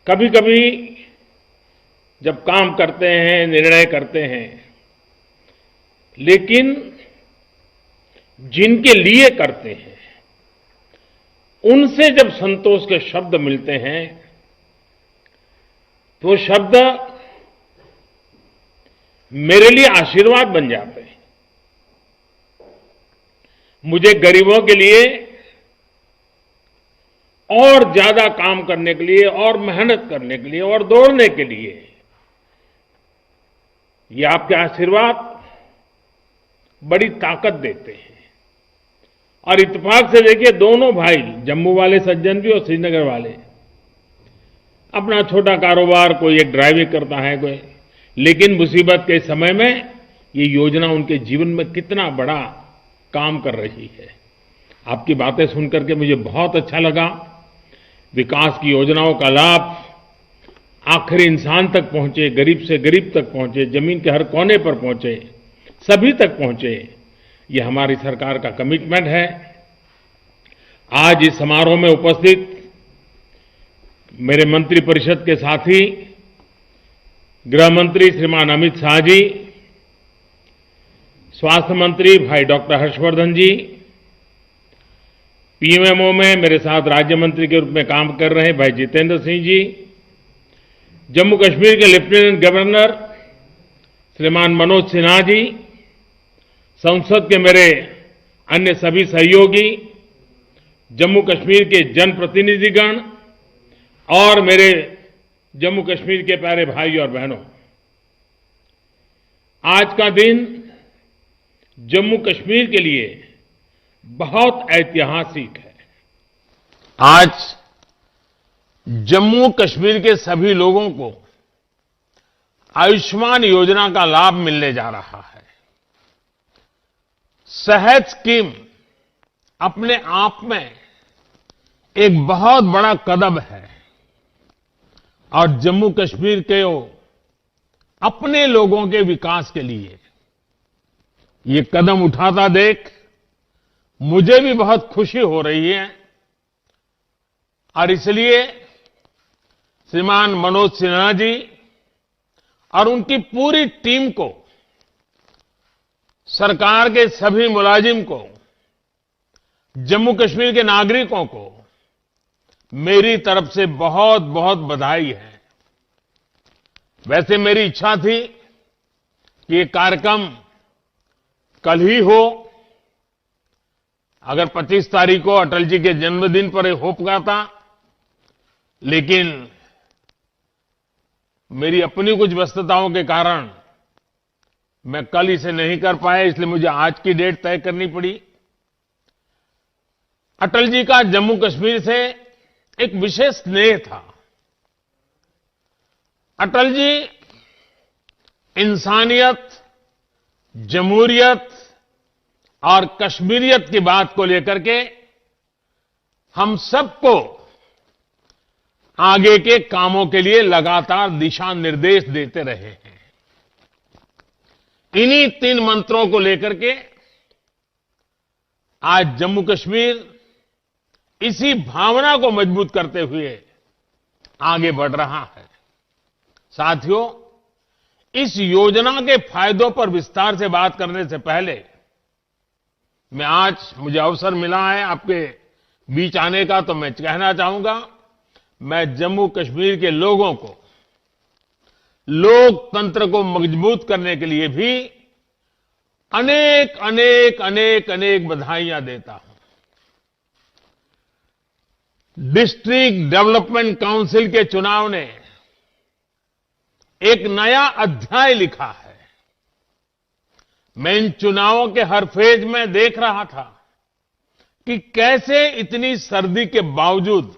कभी कभी जब काम करते हैं, निर्णय करते हैं, लेकिन जिनके लिए करते हैं उनसे जब संतोष के शब्द मिलते हैं तो वो शब्द मेरे लिए आशीर्वाद बन जाते हैं। मुझे गरीबों के लिए और ज्यादा काम करने के लिए और मेहनत करने के लिए और दौड़ने के लिए ये आपके आशीर्वाद बड़ी ताकत देते हैं। और इत्तेफाक से देखिए, दोनों भाई, जम्मू वाले सज्जन भी और श्रीनगर वाले, अपना छोटा कारोबार, कोई एक ड्राइविंग करता है, कोई, लेकिन मुसीबत के समय में ये योजना उनके जीवन में कितना बड़ा काम कर रही है। आपकी बातें सुनकर के मुझे बहुत अच्छा लगा। विकास की योजनाओं का लाभ आखिरी इंसान तक पहुंचे, गरीब से गरीब तक पहुंचे, जमीन के हर कोने पर पहुंचे, सभी तक पहुंचे, ये हमारी सरकार का कमिटमेंट है। आज इस समारोह में उपस्थित मेरे मंत्रिपरिषद के साथी, गृह मंत्री श्रीमान अमित शाह जी, स्वास्थ्य मंत्री भाई डॉक्टर हर्षवर्धन जी, पीएमओ में मेरे साथ राज्य मंत्री के रूप में काम कर रहे भाई जितेंद्र सिंह जी, जम्मू कश्मीर के लेफ्टिनेंट गवर्नर श्रीमान मनोज सिन्हा जी, संसद के मेरे अन्य सभी सहयोगी, जम्मू कश्मीर के जनप्रतिनिधिगण और मेरे जम्मू कश्मीर के प्यारे भाई और बहनों, आज का दिन जम्मू कश्मीर के लिए बहुत ऐतिहासिक है। आज जम्मू कश्मीर के सभी लोगों को आयुष्मान योजना का लाभ मिलने जा रहा है। सेहत स्कीम अपने आप में एक बहुत बड़ा कदम है और जम्मू कश्मीर के अपने लोगों के विकास के लिए ये कदम उठाता देख मुझे भी बहुत खुशी हो रही है। और इसलिए श्रीमान मनोज सिन्हा जी और उनकी पूरी टीम को, सरकार के सभी मुलाजिम को, जम्मू कश्मीर के नागरिकों को मेरी तरफ से बहुत बहुत बधाई है। वैसे मेरी इच्छा थी कि ये कार्यक्रम कल ही हो, अगर 25 तारीख को अटल जी के जन्मदिन पर हो पाता, लेकिन मेरी अपनी कुछ व्यस्तताओं के कारण मैं कल इसे नहीं कर पाया, इसलिए मुझे आज की डेट तय करनी पड़ी। अटल जी का जम्मू कश्मीर से एक विशेष स्नेह था। अटल जी इंसानियत, जमहूरियत और कश्मीरियत की बात को लेकर के हम सबको आगे के कामों के लिए लगातार दिशा निर्देश देते रहे हैं। इन्हीं 3 मंत्रों को लेकर के आज जम्मू कश्मीर इसी भावना को मजबूत करते हुए आगे बढ़ रहा है। साथियों, इस योजना के फायदों पर विस्तार से बात करने से पहले मुझे अवसर मिला है आपके बीच आने का, तो मैं कहना चाहूंगा, मैं जम्मू कश्मीर के लोगों को लोकतंत्र को मजबूत करने के लिए भी अनेक अनेक अनेक अनेक बधाइयां देता हूं। डिस्ट्रिक्ट डेवलपमेंट काउंसिल के चुनाव ने एक नया अध्याय लिखा है। मैं इन चुनावों के हर फेज में देख रहा था कि कैसे इतनी सर्दी के बावजूद,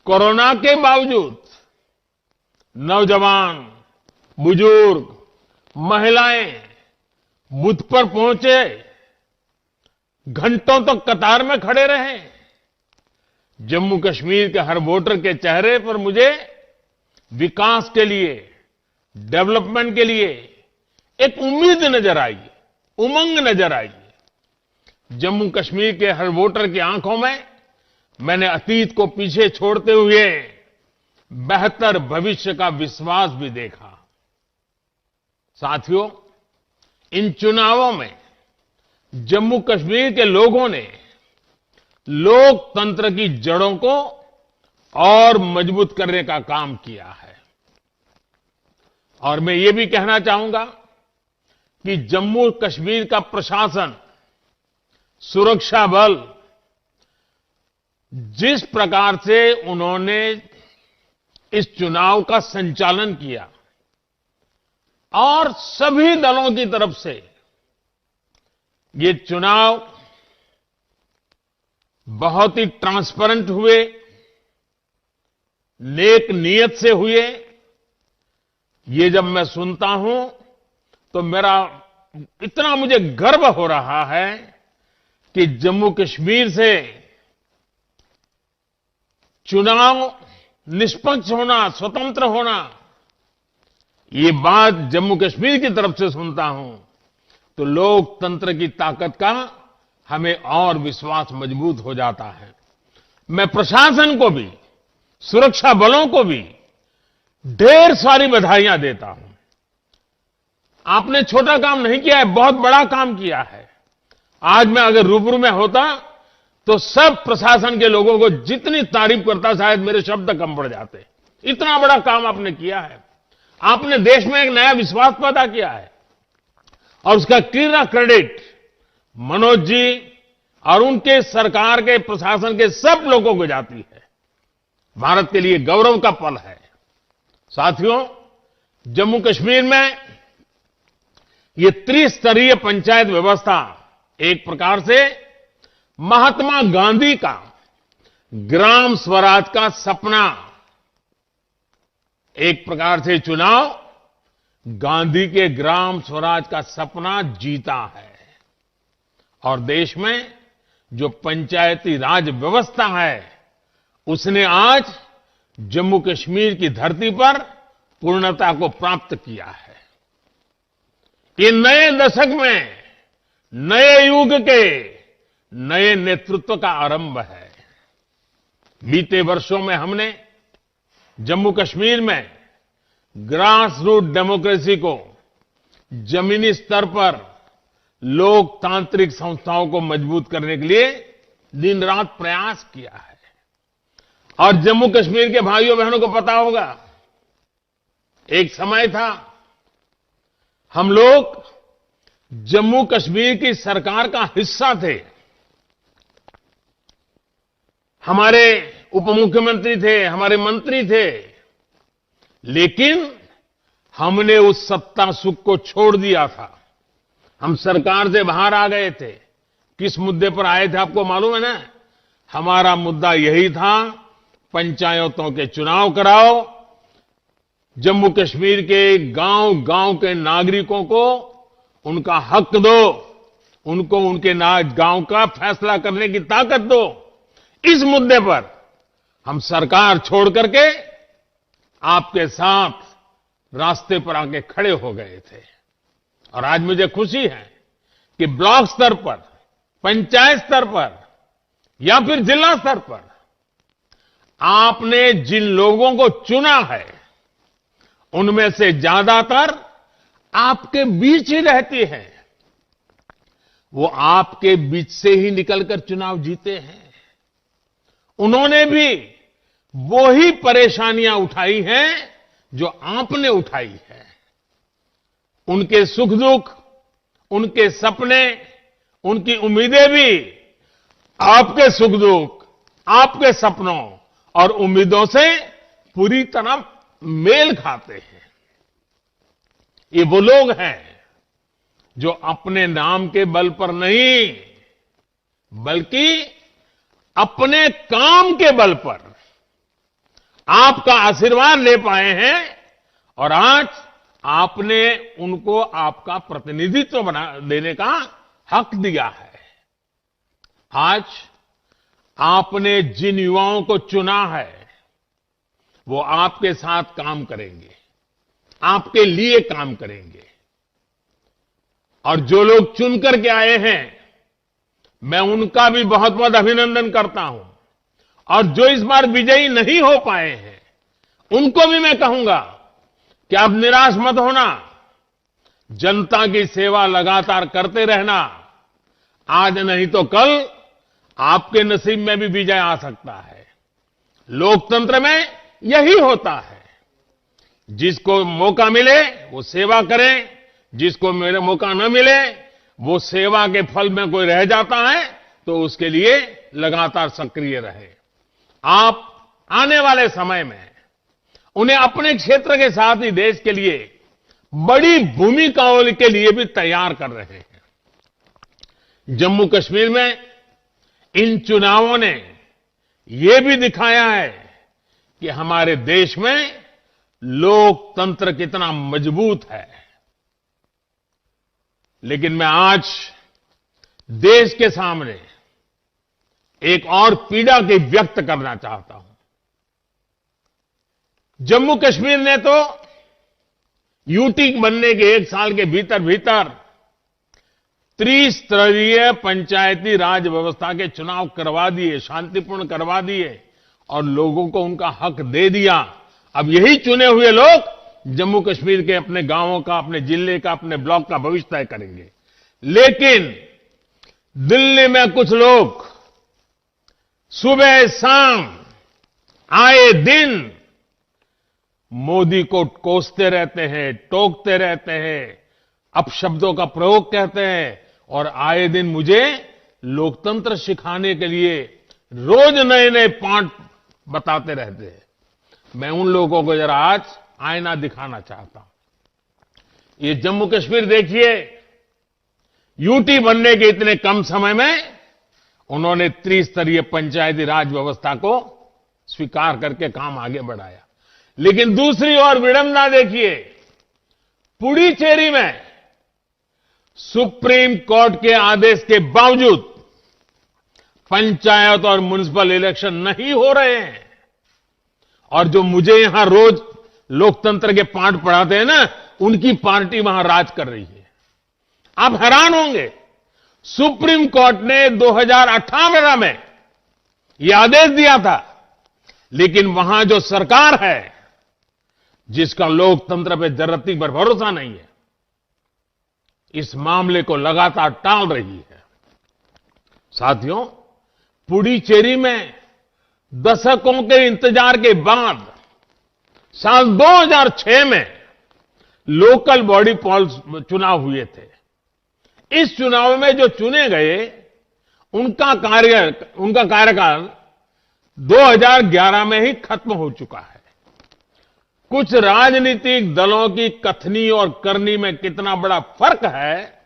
कोरोना के बावजूद, नौजवान, बुजुर्ग, महिलाएं बूथ पर पहुंचे, घंटों तक कतार में खड़े रहे। जम्मू कश्मीर के हर वोटर के चेहरे पर मुझे विकास के लिए, डेवलपमेंट के लिए एक उम्मीद नजर आई, उमंग नजर आई। जम्मू कश्मीर के हर वोटर की आंखों में मैंने अतीत को पीछे छोड़ते हुए बेहतर भविष्य का विश्वास भी देखा। साथियों, इन चुनावों में जम्मू कश्मीर के लोगों ने लोकतंत्र की जड़ों को और मजबूत करने का काम किया है। और मैं ये भी कहना चाहूंगा कि जम्मू कश्मीर का प्रशासन, सुरक्षा बल, जिस प्रकार से उन्होंने इस चुनाव का संचालन किया और सभी दलों की तरफ से ये चुनाव बहुत ही ट्रांसपेरेंट हुए, नेक नियत से हुए, ये जब मैं सुनता हूं तो मेरा इतना मुझे गर्व हो रहा है कि जम्मू कश्मीर से चुनाव निष्पक्ष होना, स्वतंत्र होना, ये बात जम्मू कश्मीर की तरफ से सुनता हूं तो लोकतंत्र की ताकत का हमें और विश्वास मजबूत हो जाता है। मैं प्रशासन को भी, सुरक्षा बलों को भी ढेर सारी बधाइयां देता हूं। आपने छोटा काम नहीं किया है, बहुत बड़ा काम किया है। आज मैं अगर रूबरू में होता तो सब प्रशासन के लोगों को जितनी तारीफ करता, शायद मेरे शब्द कम पड़ जाते। इतना बड़ा काम आपने किया है। आपने देश में एक नया विश्वास पैदा किया है और उसका पूरा क्रेडिट मनोज जी और उनके सरकार के, प्रशासन के सब लोगों को जाती है। भारत के लिए गौरव का पल है। साथियों, जम्मू कश्मीर में ये त्रिस्तरीय पंचायत व्यवस्था एक प्रकार से महात्मा गांधी का ग्राम स्वराज का सपना, एक प्रकार से चुनाव गांधी के ग्राम स्वराज का सपना जीता है। और देश में जो पंचायती राज व्यवस्था है, उसने आज जम्मू कश्मीर की धरती पर पूर्णता को प्राप्त किया है। ये नए दशक में, नए युग के नए नेतृत्व का आरंभ है। बीते वर्षों में हमने जम्मू कश्मीर में ग्रास रूट डेमोक्रेसी को, जमीनी स्तर पर लोकतांत्रिक संस्थाओं को मजबूत करने के लिए दिन रात प्रयास किया है। और जम्मू कश्मीर के भाइयों बहनों को पता होगा, एक समय था हम लोग जम्मू कश्मीर की सरकार का हिस्सा थे। हमारे उप मुख्यमंत्री थे, हमारे मंत्री थे, लेकिन हमने उस सत्ता सुख को छोड़ दिया था। हम सरकार से बाहर आ गए थे। किस मुद्दे पर आए थे आपको मालूम है ना? हमारा मुद्दा यही था, पंचायतों के चुनाव कराओ, जम्मू कश्मीर के गांव-गांव के नागरिकों को उनका हक दो, उनको उनके गांव का फैसला करने की ताकत दो। इस मुद्दे पर हम सरकार छोड़ करके आपके साथ रास्ते पर आके खड़े हो गए थे। और आज मुझे खुशी है कि ब्लॉक स्तर पर, पंचायत स्तर पर या फिर जिला स्तर पर आपने जिन लोगों को चुना है, उनमें से ज्यादातर आपके बीच ही रहती हैं। वो आपके बीच से ही निकलकर चुनाव जीते हैं। उन्होंने भी वो ही परेशानियां उठाई हैं जो आपने उठाई है। उनके सुख दुख, उनके सपने, उनकी उम्मीदें भी आपके सुख दुख, आपके सपनों और उम्मीदों से पूरी तरह मेल खाते हैं। ये वो लोग हैं जो अपने नाम के बल पर नहीं, बल्कि अपने काम के बल पर आपका आशीर्वाद ले पाए हैं और आज आपने उनको आपका प्रतिनिधित्व बना देने का हक दिया है। आज आपने जिन युवाओं को चुना है, वो आपके साथ काम करेंगे, आपके लिए काम करेंगे। और जो लोग चुन करके आए हैं, मैं उनका भी बहुत बहुत अभिनंदन करता हूं। और जो इस बार विजयी नहीं हो पाए हैं, उनको भी मैं कहूंगा कि आप निराश मत होना, जनता की सेवा लगातार करते रहना। आज नहीं तो कल आपके नसीब में भी विजय आ सकता है। लोकतंत्र में यही होता है, जिसको मौका मिले वो सेवा करे, जिसको मेरे मौका न मिले वो सेवा के फल में कोई रह जाता है तो उसके लिए लगातार सक्रिय रहे। आप आने वाले समय में उन्हें अपने क्षेत्र के साथ ही देश के लिए बड़ी भूमिकाओं के लिए भी तैयार कर रहे हैं। जम्मू कश्मीर में इन चुनावों ने यह भी दिखाया है कि हमारे देश में लोकतंत्र कितना मजबूत है। लेकिन मैं आज देश के सामने एक और पीड़ा की व्यक्त करना चाहता हूं। जम्मू कश्मीर ने तो यूटी बनने के 1 साल के भीतर भीतर त्रिस्तरीय पंचायती राज व्यवस्था के चुनाव करवा दिए, शांतिपूर्ण करवा दिए और लोगों को उनका हक दे दिया। अब यही चुने हुए लोग जम्मू कश्मीर के अपने गांवों का, अपने जिले का, अपने ब्लॉक का भविष्य तय करेंगे। लेकिन दिल्ली में कुछ लोग सुबह शाम आए दिन मोदी को कोसते रहते हैं, टोकते रहते हैं, अपशब्दों का प्रयोग करते हैं और आए दिन मुझे लोकतंत्र सिखाने के लिए रोज नए नए पाठ बताते रहते हैं। मैं उन लोगों को जरा आज आईना दिखाना चाहता हूं। ये जम्मू कश्मीर देखिए, यूटी बनने के इतने कम समय में उन्होंने त्रिस्तरीय पंचायती राज व्यवस्था को स्वीकार करके काम आगे बढ़ाया। लेकिन दूसरी ओर विडंबना देखिए, पुडुचेरी में सुप्रीम कोर्ट के आदेश के बावजूद पंचायत और म्युनिसिपल इलेक्शन नहीं हो रहे हैं और जो मुझे यहां रोज लोकतंत्र के पाठ पढ़ाते हैं ना, उनकी पार्टी वहां राज कर रही है। आप हैरान होंगे, सुप्रीम कोर्ट ने 2018 में यह आदेश दिया था, लेकिन वहां जो सरकार है जिसका लोकतंत्र पे जरती पर भरोसा नहीं है, इस मामले को लगातार टाल रही है। साथियों, पुडुचेरी में दशकों के इंतजार के बाद साल 2006 में लोकल बॉडी पॉल्स चुनाव हुए थे। इस चुनाव में जो चुने गए उनका कार्यकाल 2011 में ही खत्म हो चुका है। कुछ राजनीतिक दलों की कथनी और करनी में कितना बड़ा फर्क है,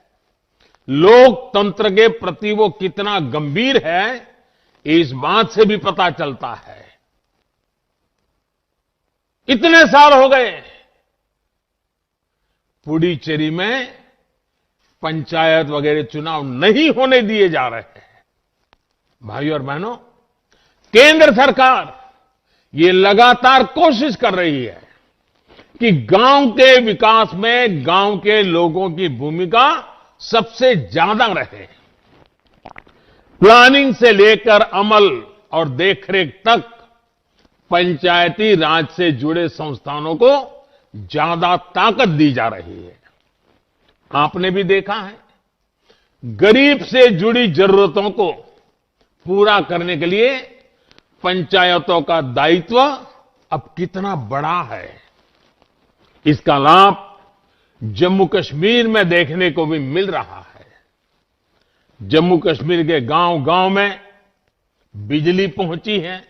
लोकतंत्र के प्रति वो कितना गंभीर है, इस बात से भी पता चलता है। इतने साल हो गए, पुडुचेरी में पंचायत वगैरह चुनाव नहीं होने दिए जा रहे हैं। भाइयों और बहनों, केंद्र सरकार ये लगातार कोशिश कर रही है कि गांव के विकास में गांव के लोगों की भूमिका सबसे ज्यादा रहे। प्लानिंग से लेकर अमल और देखरेख तक पंचायती राज से जुड़े संस्थानों को ज्यादा ताकत दी जा रही है। आपने भी देखा है, गरीब से जुड़ी जरूरतों को पूरा करने के लिए पंचायतों का दायित्व अब कितना बड़ा है। इसका लाभ जम्मू कश्मीर में देखने को भी मिल रहा है। जम्मू कश्मीर के गांव-गांव में बिजली पहुंची है।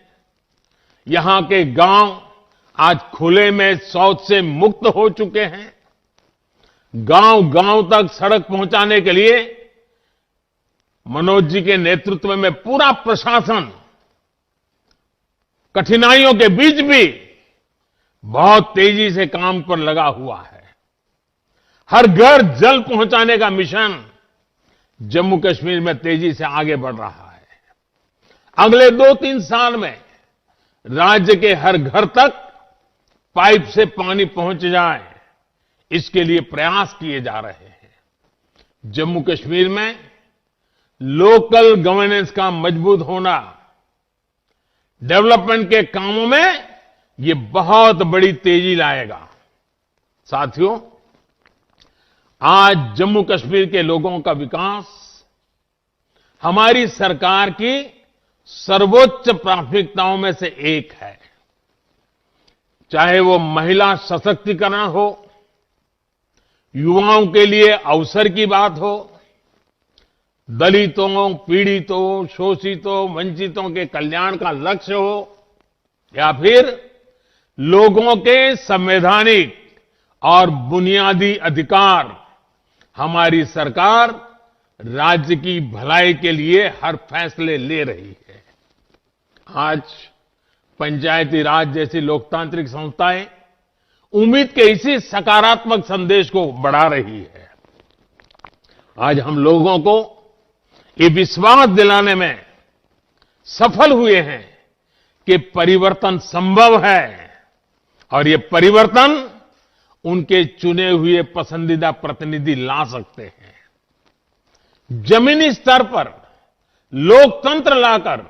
यहां के गांव आज खुले में शौच से मुक्त हो चुके हैं। गांव-गांव तक सड़क पहुंचाने के लिए मनोज जी के नेतृत्व में पूरा प्रशासन कठिनाइयों के बीच भी बहुत तेजी से काम पर लगा हुआ है। हर घर जल पहुंचाने का मिशन जम्मू कश्मीर में तेजी से आगे बढ़ रहा है। अगले 2-3 साल में राज्य के हर घर तक पाइप से पानी पहुंच जाए, इसके लिए प्रयास किए जा रहे हैं। जम्मू कश्मीर में लोकल गवर्नेंस का मजबूत होना डेवलपमेंट के कामों में ये बहुत बड़ी तेजी लाएगा। साथियों, आज जम्मू कश्मीर के लोगों का विकास हमारी सरकार की सर्वोच्च प्राथमिकताओं में से एक है। चाहे वो महिला सशक्तिकरण हो, युवाओं के लिए अवसर की बात हो, दलितों, पीड़ितों, शोषितों, वंचितों के कल्याण का लक्ष्य हो, या फिर लोगों के संवैधानिक और बुनियादी अधिकार, हमारी सरकार राज्य की भलाई के लिए हर फैसले ले रही है। आज पंचायती राज जैसी लोकतांत्रिक संस्थाएं उम्मीद के इसी सकारात्मक संदेश को बढ़ा रही है। आज हम लोगों को ये विश्वास दिलाने में सफल हुए हैं कि परिवर्तन संभव है और ये परिवर्तन उनके चुने हुए पसंदीदा प्रतिनिधि ला सकते हैं। जमीनी स्तर पर लोकतंत्र लाकर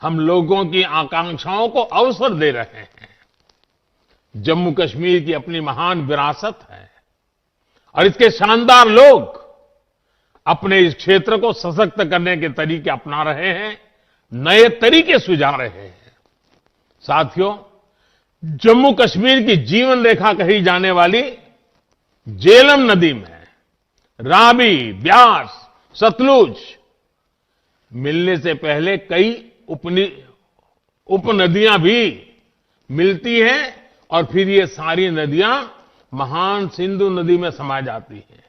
हम लोगों की आकांक्षाओं को अवसर दे रहे हैं। जम्मू कश्मीर की अपनी महान विरासत है और इसके शानदार लोग अपने इस क्षेत्र को सशक्त करने के तरीके अपना रहे हैं, नए तरीके सुझा रहे हैं। साथियों, जम्मू कश्मीर की जीवन रेखा कही जाने वाली झेलम नदी में रावी, ब्यास, सतलुज मिलने से पहले कई उपनदियां भी मिलती हैं और फिर ये सारी नदियां महान सिंधु नदी में समा जाती हैं।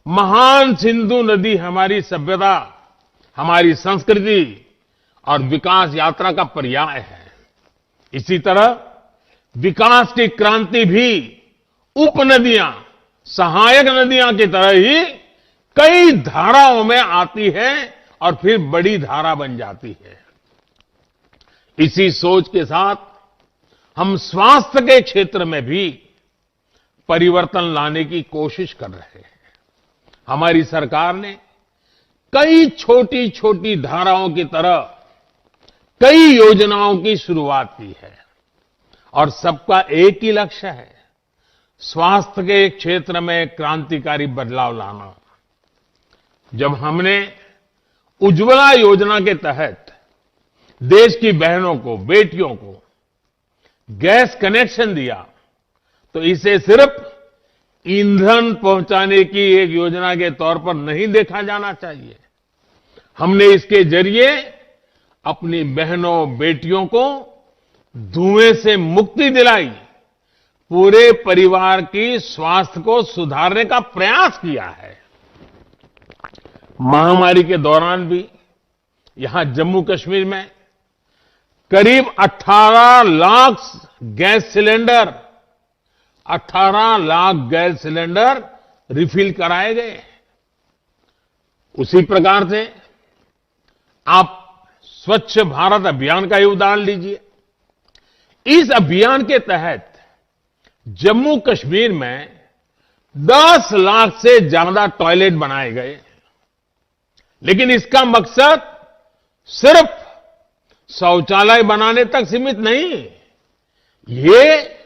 महान सिंधु नदी हमारी सभ्यता, हमारी संस्कृति और विकास यात्रा का पर्याय है। इसी तरह विकास की क्रांति भी उपनदियां, सहायक नदियां की तरह ही कई धाराओं में आती है और फिर बड़ी धारा बन जाती है। इसी सोच के साथ हम स्वास्थ्य के क्षेत्र में भी परिवर्तन लाने की कोशिश कर रहे हैं। हमारी सरकार ने कई छोटी छोटी धाराओं की तरह कई योजनाओं की शुरुआत की है और सबका एक ही लक्ष्य है, स्वास्थ्य के क्षेत्र में क्रांतिकारी बदलाव लाना। जब हमने उज्ज्वला योजना के तहत देश की बहनों को, बेटियों को गैस कनेक्शन दिया, तो इसे सिर्फ ईंधन पहुंचाने की एक योजना के तौर पर नहीं देखा जाना चाहिए। हमने इसके जरिए अपनी बहनों, बेटियों को धुएं से मुक्ति दिलाई, पूरे परिवार की स्वास्थ्य को सुधारने का प्रयास किया है। महामारी के दौरान भी यहां जम्मू कश्मीर में करीब 18 lakh gas cylinder, 18 lakh gas cylinder refill कराए गए। उसी प्रकार से आप स्वच्छ भारत अभियान का ही उदाहरण लीजिए। इस अभियान के तहत जम्मू कश्मीर में 10 लाख से ज्यादा टॉयलेट बनाए गए, लेकिन इसका मकसद सिर्फ शौचालय बनाने तक सीमित नहीं, ये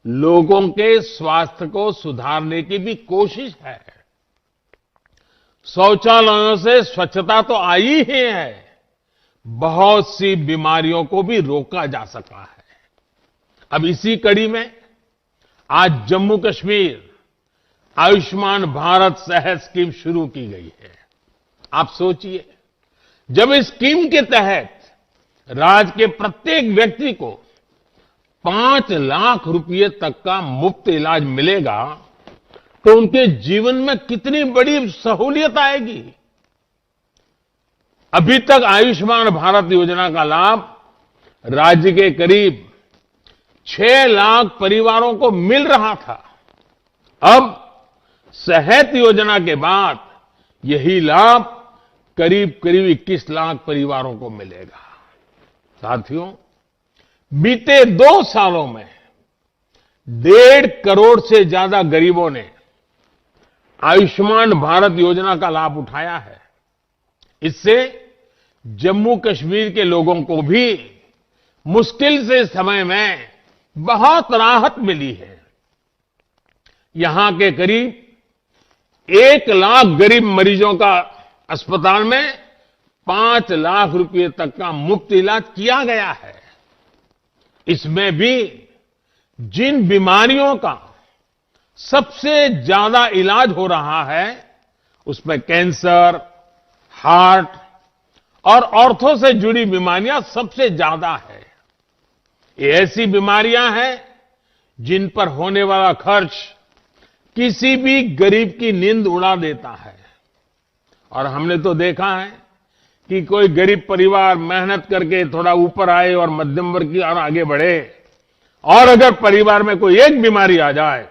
लोगों के स्वास्थ्य को सुधारने की भी कोशिश है। शौचालयों से स्वच्छता तो आई ही है, बहुत सी बीमारियों को भी रोका जा सका है। अब इसी कड़ी में आज जम्मू कश्मीर आयुष्मान भारत सेहत स्कीम शुरू की गई है। आप सोचिए, जब इस स्कीम के तहत राज्य के प्रत्येक व्यक्ति को 5 लाख रुपए तक का मुफ्त इलाज मिलेगा, तो उनके जीवन में कितनी बड़ी सहूलियत आएगी। अभी तक आयुष्मान भारत योजना का लाभ राज्य के करीब 6 लाख परिवारों को मिल रहा था। अब सेहत योजना के बाद यही लाभ करीब 21 लाख परिवारों को मिलेगा। साथियों, बीते 2 सालों में 1.5 करोड़ से ज्यादा गरीबों ने आयुष्मान भारत योजना का लाभ उठाया है। इससे जम्मू कश्मीर के लोगों को भी मुश्किल से समय में बहुत राहत मिली है। यहां के करीब 1 लाख गरीब मरीजों का अस्पताल में 5 लाख रुपए तक का मुफ्त इलाज किया गया है। इसमें भी जिन बीमारियों का सबसे ज्यादा इलाज हो रहा है उसमें कैंसर, हार्ट और ऑर्थो से जुड़ी बीमारियां सबसे ज्यादा है। ये ऐसी बीमारियां हैं जिन पर होने वाला खर्च किसी भी गरीब की नींद उड़ा देता है। और हमने तो देखा है कि कोई गरीब परिवार मेहनत करके थोड़ा ऊपर आए और मध्यम वर्ग की ओर आगे बढ़े, और अगर परिवार में कोई एक बीमारी आ जाए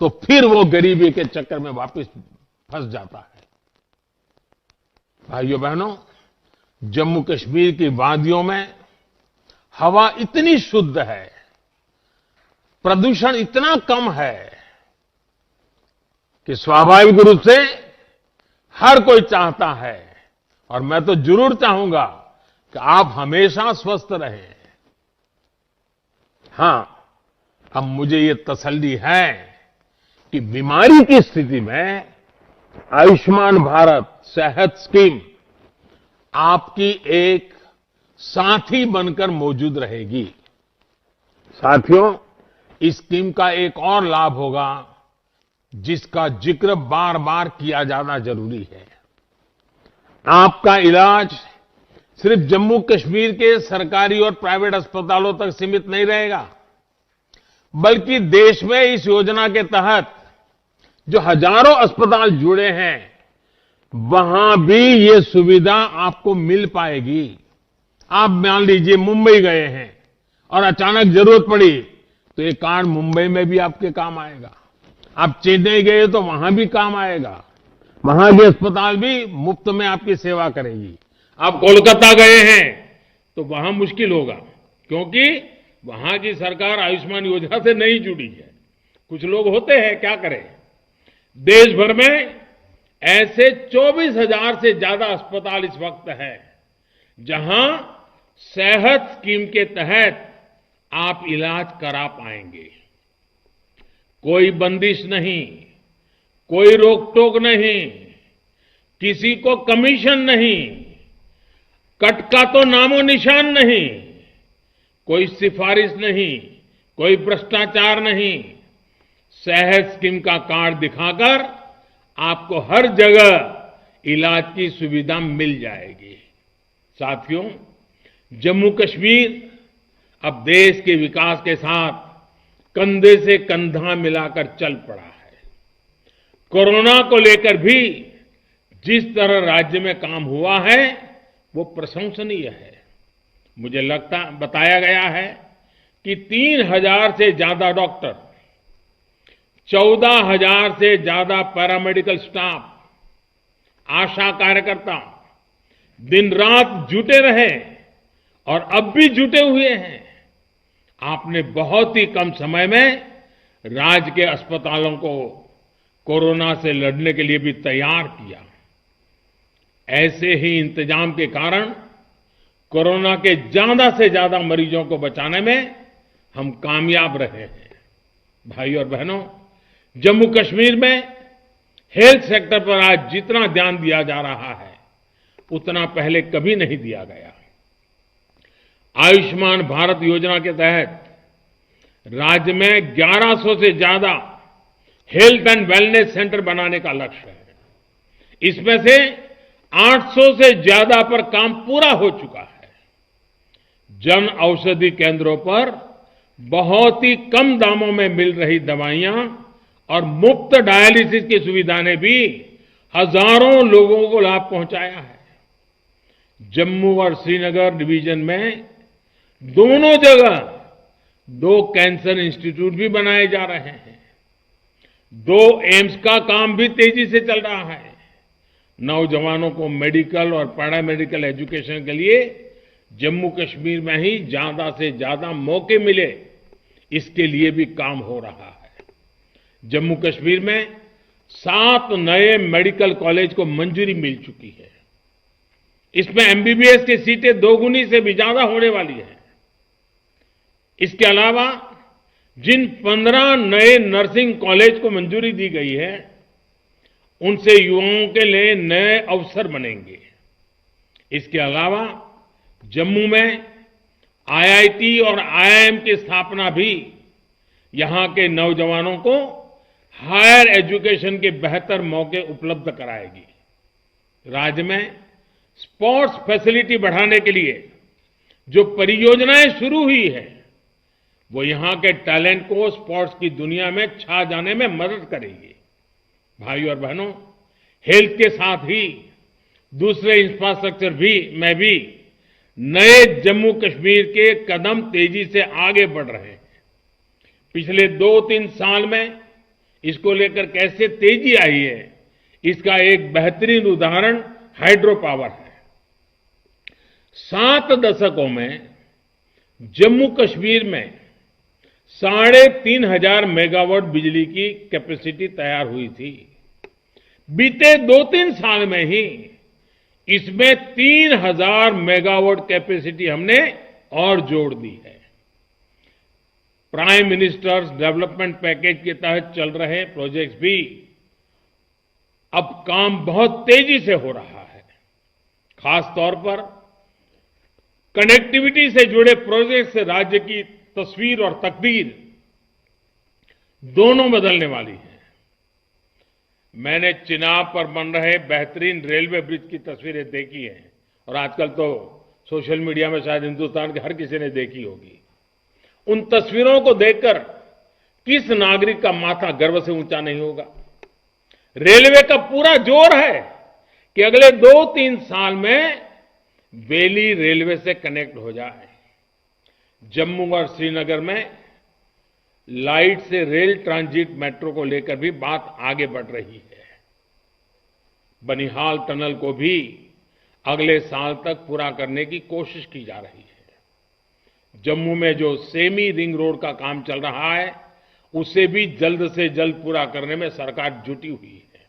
तो फिर वो गरीबी के चक्कर में वापस फंस जाता है। भाइयों बहनों, जम्मू कश्मीर की वादियों में हवा इतनी शुद्ध है, प्रदूषण इतना कम है कि स्वाभाविक रूप से हर कोई चाहता है, और मैं तो जरूर चाहूंगा कि आप हमेशा स्वस्थ रहें। हां, अब मुझे ये तसल्ली है कि बीमारी की स्थिति में आयुष्मान भारत सेहत स्कीम आपकी एक साथी बनकर मौजूद रहेगी। साथियों, इस स्कीम का एक और लाभ होगा जिसका जिक्र बार बार किया जाना जरूरी है। आपका इलाज सिर्फ जम्मू कश्मीर के सरकारी और प्राइवेट अस्पतालों तक सीमित नहीं रहेगा, बल्कि देश में इस योजना के तहत जो हजारों अस्पताल जुड़े हैं वहां भी ये सुविधा आपको मिल पाएगी। आप मान लीजिए मुंबई गए हैं और अचानक जरूरत पड़ी तो ये कार्ड मुंबई में भी आपके काम आएगा। आप चेन्नई गए तो वहां भी काम आएगा, वहां के अस्पताल भी मुफ्त में आपकी सेवा करेगी। आप कोलकाता गए हैं तो वहां मुश्किल होगा, क्योंकि वहां की सरकार आयुष्मान योजना से नहीं जुड़ी है। कुछ लोग होते हैं, क्या करें। देश भर में ऐसे 24,000 से ज्यादा अस्पताल इस वक्त है जहां सेहत स्कीम के तहत आप इलाज करा पाएंगे। कोई बंदिश नहीं, कोई रोक टोक नहीं, किसी को कमीशन नहीं, कट का तो नामो निशान नहीं, कोई सिफारिश नहीं, कोई भ्रष्टाचार नहीं। सेहत स्कीम का कार्ड दिखाकर आपको हर जगह इलाज की सुविधा मिल जाएगी। साथियों, जम्मू कश्मीर अब देश के विकास के साथ कंधे से कंधा मिलाकर चल पड़ा है। कोरोना को लेकर भी जिस तरह राज्य में काम हुआ है वो प्रशंसनीय है। मुझे बताया गया है कि 3,000 से ज्यादा डॉक्टर, 14,000 से ज्यादा पैरामेडिकल स्टाफ, आशा कार्यकर्ता दिन रात जुटे रहे और अब भी जुटे हुए हैं। आपने बहुत ही कम समय में राज्य के अस्पतालों को कोरोना से लड़ने के लिए भी तैयार किया। ऐसे ही इंतजाम के कारण कोरोना के ज्यादा से ज्यादा मरीजों को बचाने में हम कामयाब रहे हैं। भाई और बहनों, जम्मू कश्मीर में हेल्थ सेक्टर पर आज जितना ध्यान दिया जा रहा है उतना पहले कभी नहीं दिया गया। आयुष्मान भारत योजना के तहत राज्य में 1100 से ज्यादा हेल्थ एंड वेलनेस सेंटर बनाने का लक्ष्य है। इसमें से 800 से ज्यादा पर काम पूरा हो चुका है। जन औषधि केंद्रों पर बहुत ही कम दामों में मिल रही दवाइयां और मुफ्त डायलिसिस की सुविधा ने भी हजारों लोगों को लाभ पहुंचाया है। जम्मू और श्रीनगर डिवीजन में दोनों जगह 2 कैंसर इंस्टीट्यूट भी बनाए जा रहे हैं। 2 एम्स का काम भी तेजी से चल रहा है। नौजवानों को मेडिकल और पैरामेडिकल एजुकेशन के लिए जम्मू कश्मीर में ही ज्यादा से ज्यादा मौके मिले, इसके लिए भी काम हो रहा है। जम्मू कश्मीर में 7 नए मेडिकल कॉलेज को मंजूरी मिल चुकी है। इसमें एमबीबीएस की सीटें 2 गुनी से भी ज्यादा होने वाली है। इसके अलावा जिन 15 नए नर्सिंग कॉलेज को मंजूरी दी गई है, उनसे युवाओं के लिए नए अवसर बनेंगे। इसके अलावा जम्मू में आईआईटी और आईआईएम की स्थापना भी यहां के नौजवानों को हायर एजुकेशन के बेहतर मौके उपलब्ध कराएगी। राज्य में स्पोर्ट्स फैसिलिटी बढ़ाने के लिए जो परियोजनाएं शुरू हुई है, वो यहां के टैलेंट को स्पोर्ट्स की दुनिया में छा जाने में मदद करेगी। भाइयों और बहनों, हेल्थ के साथ ही दूसरे इंफ्रास्ट्रक्चर में भी नए जम्मू कश्मीर के कदम तेजी से आगे बढ़ रहे हैं। पिछले 2-3 साल में इसको लेकर कैसे तेजी आई है, इसका एक बेहतरीन उदाहरण हाइड्रो पावर है। 7 दशकों में जम्मू कश्मीर में 3,500 मेगावाट बिजली की कैपेसिटी तैयार हुई थी। बीते 2-3 साल में ही इसमें 3,000 मेगावाट कैपेसिटी हमने और जोड़ दी है। प्राइम मिनिस्टर्स डेवलपमेंट पैकेज के तहत चल रहे प्रोजेक्ट्स भी अब काम बहुत तेजी से हो रहा है। खास तौर पर कनेक्टिविटी से जुड़े प्रोजेक्ट से राज्य की तस्वीर और तकदीर दोनों बदलने वाली है। मैंने चिनाब पर बन रहे बेहतरीन रेलवे ब्रिज की तस्वीरें देखी हैं और आजकल तो सोशल मीडिया में शायद हिंदुस्तान के हर किसी ने देखी होगी। उन तस्वीरों को देखकर किस नागरिक का माथा गर्व से ऊंचा नहीं होगा। रेलवे का पूरा जोर है कि अगले 2-3 साल में वैली रेलवे से कनेक्ट हो जाए। जम्मू और श्रीनगर में लाइट से रेल ट्रांजिट मेट्रो को लेकर भी बात आगे बढ़ रही है। बनिहाल टनल को भी अगले साल तक पूरा करने की कोशिश की जा रही है। जम्मू में जो सेमी रिंग रोड का काम चल रहा है, उसे भी जल्द से जल्द पूरा करने में सरकार जुटी हुई है।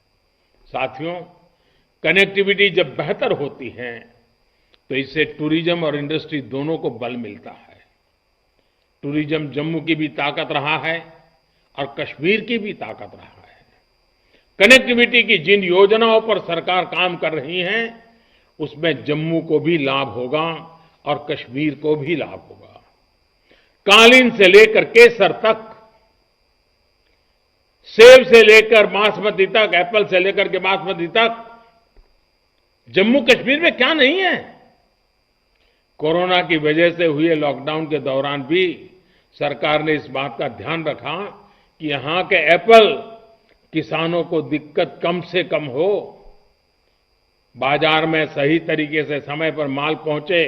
साथियों, कनेक्टिविटी जब बेहतर होती है तो इससे टूरिज्म और इंडस्ट्री दोनों को बल मिलता है। टूरिज्म जम्मू की भी ताकत रहा है और कश्मीर की भी ताकत रहा है। कनेक्टिविटी की जिन योजनाओं पर सरकार काम कर रही है, उसमें जम्मू को भी लाभ होगा और कश्मीर को भी लाभ होगा। कालीन से लेकर केसर तक, सेब से लेकर बासमती तक, एप्पल से लेकर के बासमती तक, जम्मू कश्मीर में क्या नहीं है। कोरोना की वजह से हुए लॉकडाउन के दौरान भी सरकार ने इस बात का ध्यान रखा कि यहां के एप्पल किसानों को दिक्कत कम से कम हो, बाजार में सही तरीके से समय पर माल पहुंचे।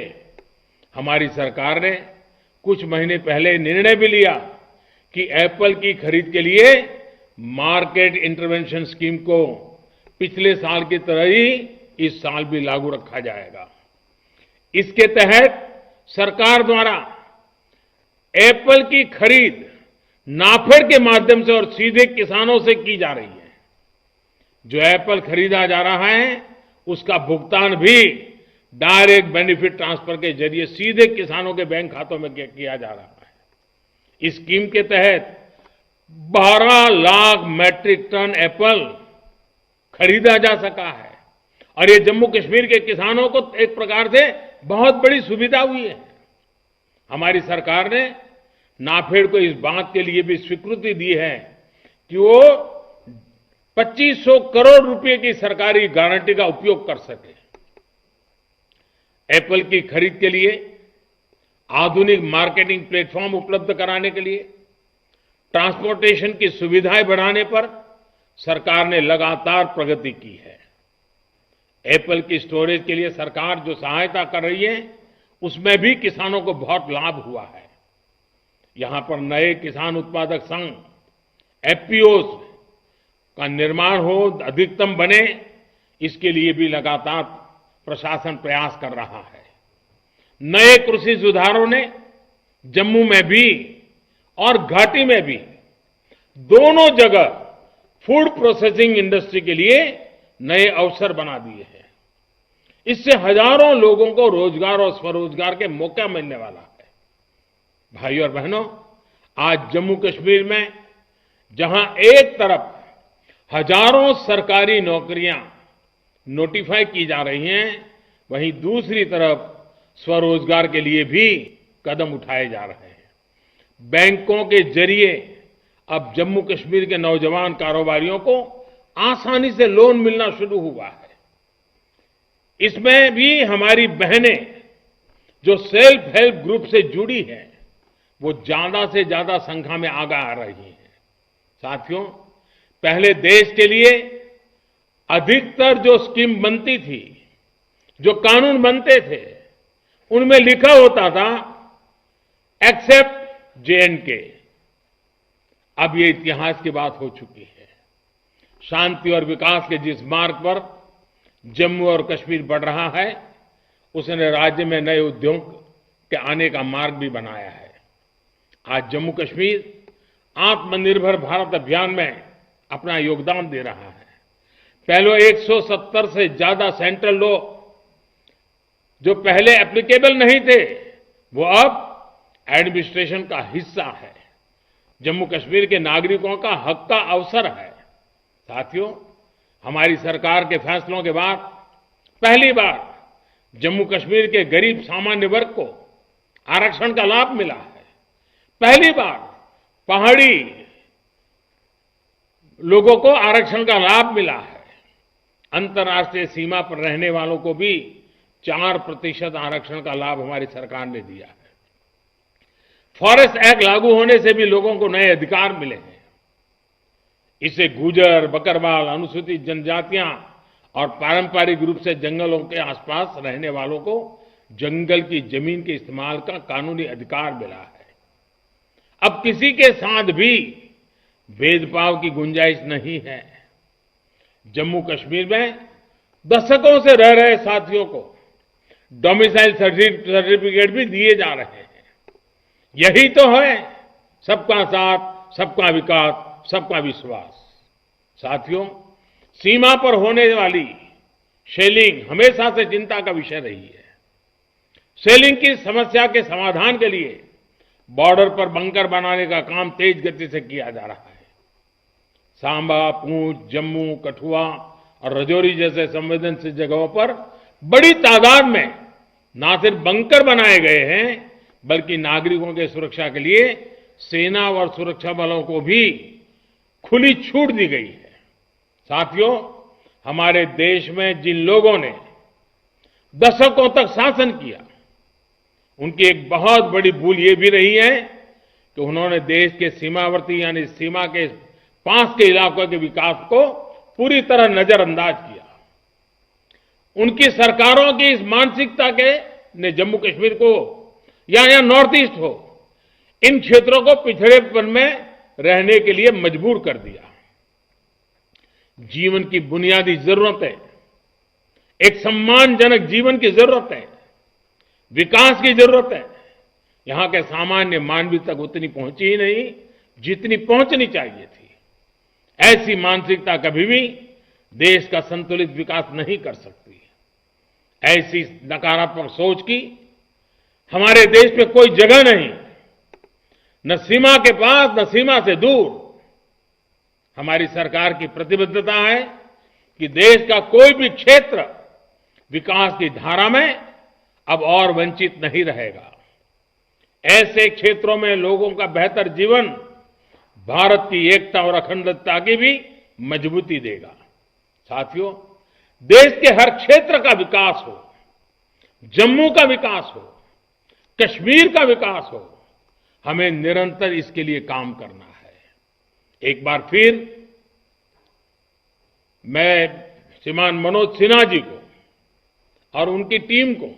हमारी सरकार ने कुछ महीने पहले निर्णय भी लिया कि एप्पल की खरीद के लिए मार्केट इंटरवेंशन स्कीम को पिछले साल की तरह ही इस साल भी लागू रखा जाएगा। इसके तहत सरकार द्वारा एप्पल की खरीद नाफेड के माध्यम से और सीधे किसानों से की जा रही है। जो एप्पल खरीदा जा रहा है, उसका भुगतान भी डायरेक्ट बेनिफिट ट्रांसफर के जरिए सीधे किसानों के बैंक खातों में किया जा रहा है। इस स्कीम के तहत 12 लाख मैट्रिक टन एप्पल खरीदा जा सका है और ये जम्मू कश्मीर के किसानों को एक प्रकार से बहुत बड़ी सुविधा हुई है। हमारी सरकार ने नाफेड को इस बात के लिए भी स्वीकृति दी है कि वो 2500 करोड़ रुपए की सरकारी गारंटी का उपयोग कर सके। एप्पल की खरीद के लिए आधुनिक मार्केटिंग प्लेटफॉर्म उपलब्ध कराने के लिए, ट्रांसपोर्टेशन की सुविधाएं बढ़ाने पर सरकार ने लगातार प्रगति की है। एप्पल की स्टोरेज के लिए सरकार जो सहायता कर रही है, उसमें भी किसानों को बहुत लाभ हुआ है। यहां पर नए किसान उत्पादक संघ एफपीओज का निर्माण हो, अधिकतम बने, इसके लिए भी लगातार प्रशासन प्रयास कर रहा है। नए कृषि सुधारों ने जम्मू में भी और घाटी में भी दोनों जगह फूड प्रोसेसिंग इंडस्ट्री के लिए नए अवसर बना दिए हैं। इससे हजारों लोगों को रोजगार और स्वरोजगार के मौका मिलने वाला है। भाइयों और बहनों, आज जम्मू कश्मीर में जहां एक तरफ हजारों सरकारी नौकरियां नोटिफाई की जा रही हैं, वहीं दूसरी तरफ स्वरोजगार के लिए भी कदम उठाए जा रहे हैं। बैंकों के जरिए अब जम्मू कश्मीर के नौजवान कारोबारियों को आसानी से लोन मिलना शुरू हुआ है। इसमें भी हमारी बहनें जो सेल्फ हेल्प ग्रुप से जुड़ी हैं, वो ज्यादा से ज्यादा संख्या में आगे आ रही हैं। साथियों, पहले देश के लिए अधिकतर जो स्कीम बनती थी, जो कानून बनते थे, उनमें लिखा होता था एक्सेप्ट J&K। अब ये इतिहास की बात हो चुकी है। शांति और विकास के जिस मार्ग पर जम्मू और कश्मीर बढ़ रहा है, उसने राज्य में नए उद्योग के आने का मार्ग भी बनाया है। आज जम्मू कश्मीर आत्मनिर्भर भारत अभियान में अपना योगदान दे रहा है। पहले 170 से ज्यादा सेंट्रल लॉ जो पहले एप्लीकेबल नहीं थे, वो अब एडमिनिस्ट्रेशन का हिस्सा है। जम्मू कश्मीर के नागरिकों का हक का अवसर है। साथियों, हमारी सरकार के फैसलों के बाद पहली बार जम्मू कश्मीर के गरीब सामान्य वर्ग को आरक्षण का लाभ मिला है। पहली बार पहाड़ी लोगों को आरक्षण का लाभ मिला है। अंतर्राष्ट्रीय सीमा पर रहने वालों को भी 4% आरक्षण का लाभ हमारी सरकार ने दिया है। फॉरेस्ट एक्ट लागू होने से भी लोगों को नए अधिकार मिले हैं। इससे गुर्जर, बकरवाल, अनुसूचित जनजातियां और पारंपरिक रूप से जंगलों के आसपास रहने वालों को जंगल की जमीन के इस्तेमाल का कानूनी अधिकार मिला है। अब किसी के साथ भी भेदभाव की गुंजाइश नहीं है। जम्मू कश्मीर में दशकों से रह रहे साथियों को डोमिसाइल सर्टिफिकेट भी दिए जा रहे हैं। यही तो है सबका साथ, सबका विकास, सबका विश्वास। साथियों, सीमा पर होने वाली शेलिंग हमेशा से चिंता का विषय रही है। शेलिंग की समस्या के समाधान के लिए बॉर्डर पर बंकर बनाने का काम तेज गति से किया जा रहा है। सांबा, पूंछ, जम्मू, कठुआ और राजौरी जैसे संवेदनशील जगहों पर बड़ी तादाद में न सिर्फ बंकर बनाए गए हैं, बल्कि नागरिकों के सुरक्षा के लिए सेना और सुरक्षा बलों को भी खुली छूट दी गई है। साथियों, हमारे देश में जिन लोगों ने दशकों तक शासन किया, उनकी एक बहुत बड़ी भूल ये भी रही है कि उन्होंने देश के सीमावर्ती यानी सीमा के पास के इलाकों के विकास को पूरी तरह नजरअंदाज किया। उनकी सरकारों की इस मानसिकता के ने जम्मू कश्मीर को या नॉर्थ ईस्ट हो, इन क्षेत्रों को पिछड़ेपन में रहने के लिए मजबूर कर दिया। जीवन की बुनियादी जरूरतें, एक सम्मानजनक जीवन की जरूरत है, विकास की जरूरत है, यहां के सामान्य मानवीय तक उतनी पहुंची ही नहीं जितनी पहुंचनी चाहिए थी। ऐसी मानसिकता कभी भी देश का संतुलित विकास नहीं कर सकती। ऐसी नकारात्मक सोच की हमारे देश में कोई जगह नहीं, न सीमा के पास न सीमा से दूर। हमारी सरकार की प्रतिबद्धता है कि देश का कोई भी क्षेत्र विकास की धारा में अब और वंचित नहीं रहेगा। ऐसे क्षेत्रों में लोगों का बेहतर जीवन भारत की एकता और अखंडता की भी मजबूती देगा। साथियों, देश के हर क्षेत्र का विकास हो, जम्मू का विकास हो, कश्मीर का विकास हो, हमें निरंतर इसके लिए काम करना है। एक बार फिर मैं श्रीमान मनोज सिन्हा जी को और उनकी टीम को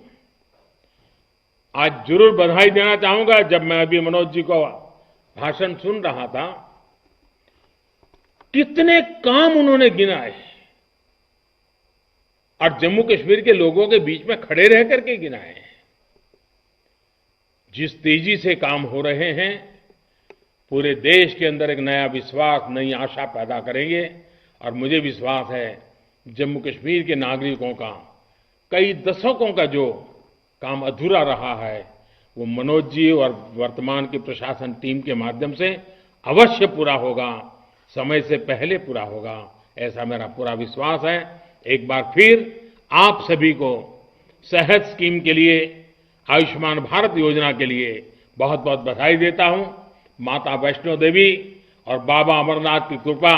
आज जरूर बधाई देना चाहूंगा। जब मैं अभी मनोज जी को भाषण सुन रहा था, कितने काम उन्होंने गिनाए और जम्मू कश्मीर के लोगों के बीच में खड़े रह करके गिनाए। जिस तेजी से काम हो रहे हैं, पूरे देश के अंदर एक नया विश्वास, नई आशा पैदा करेंगे और मुझे विश्वास है जम्मू कश्मीर के नागरिकों का कई दशकों का जो काम अधूरा रहा है, वो मनोज जी और वर्तमान की प्रशासन टीम के माध्यम से अवश्य पूरा होगा, समय से पहले पूरा होगा, ऐसा मेरा पूरा विश्वास है। एक बार फिर आप सभी को सेहत स्कीम के लिए, आयुष्मान भारत योजना के लिए बहुत बहुत बधाई देता हूं। माता वैष्णो देवी और बाबा अमरनाथ की कृपा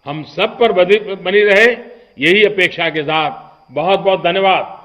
हम सब पर बनी रहे, यही अपेक्षा के साथ बहुत बहुत धन्यवाद।